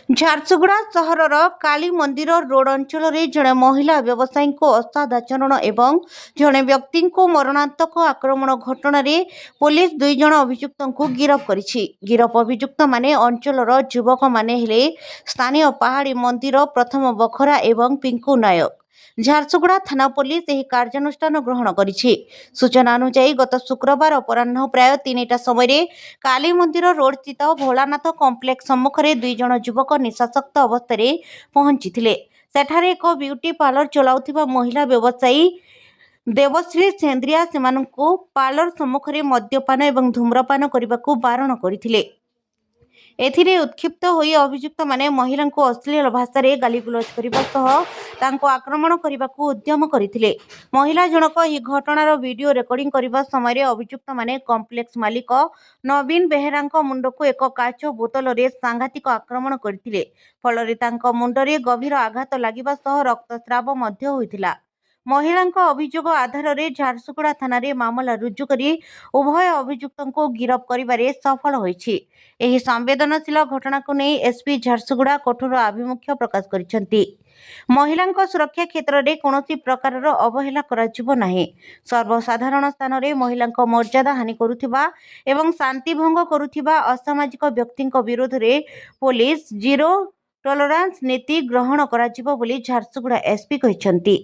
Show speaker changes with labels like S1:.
S1: ଝାରସୁଗୁଡ଼ା ସହରର କାଳୀ ମନ୍ଦିର ରୋଡ ଅଞ୍ଚଳରେ ଜଣେ ମହିଳା ବ୍ୟବସାୟୀଙ୍କୁ ଅସଦାଚରଣ ଏବଂ ଜଣେ ବ୍ୟକ୍ତିଙ୍କୁ ମରଣାନ୍ତକ ଆକ୍ରମଣ ଘଟଣାରେ ପୋଲିସ 2 ଜଣ ଅଭିଯୁକ୍ତଙ୍କୁ ଗିରଫ କରିଛି। ଗିରଫ ଅଭିଯୁକ୍ତମାନେ ଅଞ୍ଚଳର ଯୁବକମାନେ ହେଲେ ସ୍ଥାନୀୟ ପାହାଡ଼ି ମନ୍ଦିର ପ୍ରଥମ ବଖରା ଏବଂ ପିଙ୍କୁ ନାୟକ। ଝାରସୁଗୁଡ଼ା ଥାନା ପୋଲିସ ଏହି କାର୍ଯ୍ୟାନୁଷ୍ଠାନ ଗ୍ରହଣ କରିଛି। ସୂଚନା ଅନୁଯାୟୀ ଗତ ଶୁକ୍ରବାର ଅପରାହ୍ନ ପ୍ରାୟ 3ଟା ସମୟରେ କାଳୀ ମନ୍ଦିର ରୋଡସ୍ଥିତ ଭୋଳାନାଥ କମ୍ପ୍ଲେକ୍ସ ସମ୍ମୁଖରେ 2 ଜଣ ଯୁବକ ନିଶାସକ୍ତ ଅବସ୍ଥାରେ ପହଞ୍ଚିଥିଲେ। ସେଠାରେ ଏକ ବିୟୁଟି ପାର୍ଲର ଚଳାଉଥିବା ମହିଳା ବ୍ୟବସାୟୀ ଦେବଶ୍ରୀ ସେନ୍ଦ୍ରିଆ ସେମାନଙ୍କୁ ପାର୍ଲର ସମ୍ମୁଖରେ ମଦ୍ୟପାନ ଏବଂ ଧୂମ୍ରପାନ କରିବାକୁ ବାରଣ କରିଥିଲେ। ଏଥିରେ ଉତ୍କ୍ଷିପ୍ତ ହୋଇ ଅଭିଯୁକ୍ତମାନେ ମହିଳାଙ୍କୁ ଅଶ୍ଳୀଳ ଭାଷାରେ ଗାଳିଗୁଲଜ କରିବା ସହ ତାଙ୍କୁ ଆକ୍ରମଣ କରିବାକୁ ଉଦ୍ୟମ କରିଥିଲେ। ମହିଳା ଜଣକ ଏହି ଘଟଣାର ଭିଡିଓ ରେକର୍ଡିଂ କରିବା ସମୟରେ ଅଭିଯୁକ୍ତମାନେ କମ୍ପ୍ଲେକ୍ସ ମାଲିକ ନବୀନ ବେହେରାଙ୍କ ମୁଣ୍ଡକୁ ଏକ କାଚ ବୋତଲରେ ସାଂଘାତିକ ଆକ୍ରମଣ କରିଥିଲେ। ଫଳରେ ତାଙ୍କ ମୁଣ୍ଡରେ ଗଭୀର ଆଘାତ ଲାଗିବା ସହ ରକ୍ତସ୍ରାବ ମଧ୍ୟ ହୋଇଥିଲା। ମହିଳାଙ୍କ ଅଭିଯୋଗ ଆଧାରରେ ଝାରସୁଗୁଡ଼ା ଥାନାରେ ମାମଲା ରୁଜୁ କରି ଉଭୟ ଅଭିଯୁକ୍ତଙ୍କୁ ଗିରଫ କରିବାରେ ସଫଳ ହୋଇଛି। ଏହି ସମ୍ବେଦନଶୀଳ ଘଟଣାକୁ ନେଇ ଏସ୍ପି ଝାରସୁଗୁଡ଼ା କଠୋର ଆଭିମୁଖ୍ୟ ପ୍ରକାଶ କରିଛନ୍ତି। ମହିଳାଙ୍କ ସୁରକ୍ଷା କ୍ଷେତ୍ରରେ କୌଣସି ପ୍ରକାରର ଅବହେଳା କରାଯିବ ନାହିଁ। ସର୍ବସାଧାରଣ ସ୍ଥାନରେ ମହିଳାଙ୍କ ମର୍ଯ୍ୟାଦା ହାନି କରୁଥିବା ଏବଂ ଶାନ୍ତି ଭଙ୍ଗ କରୁଥିବା ଅସାମାଜିକ ବ୍ୟକ୍ତିଙ୍କ ବିରୋଧରେ ପୋଲିସ ଜିରୋ ଟଲରାନ୍ସ ନୀତି ଗ୍ରହଣ କରାଯିବ ବୋଲି ଝାରସୁଗୁଡ଼ା ଏସ୍ପି କହିଛନ୍ତି।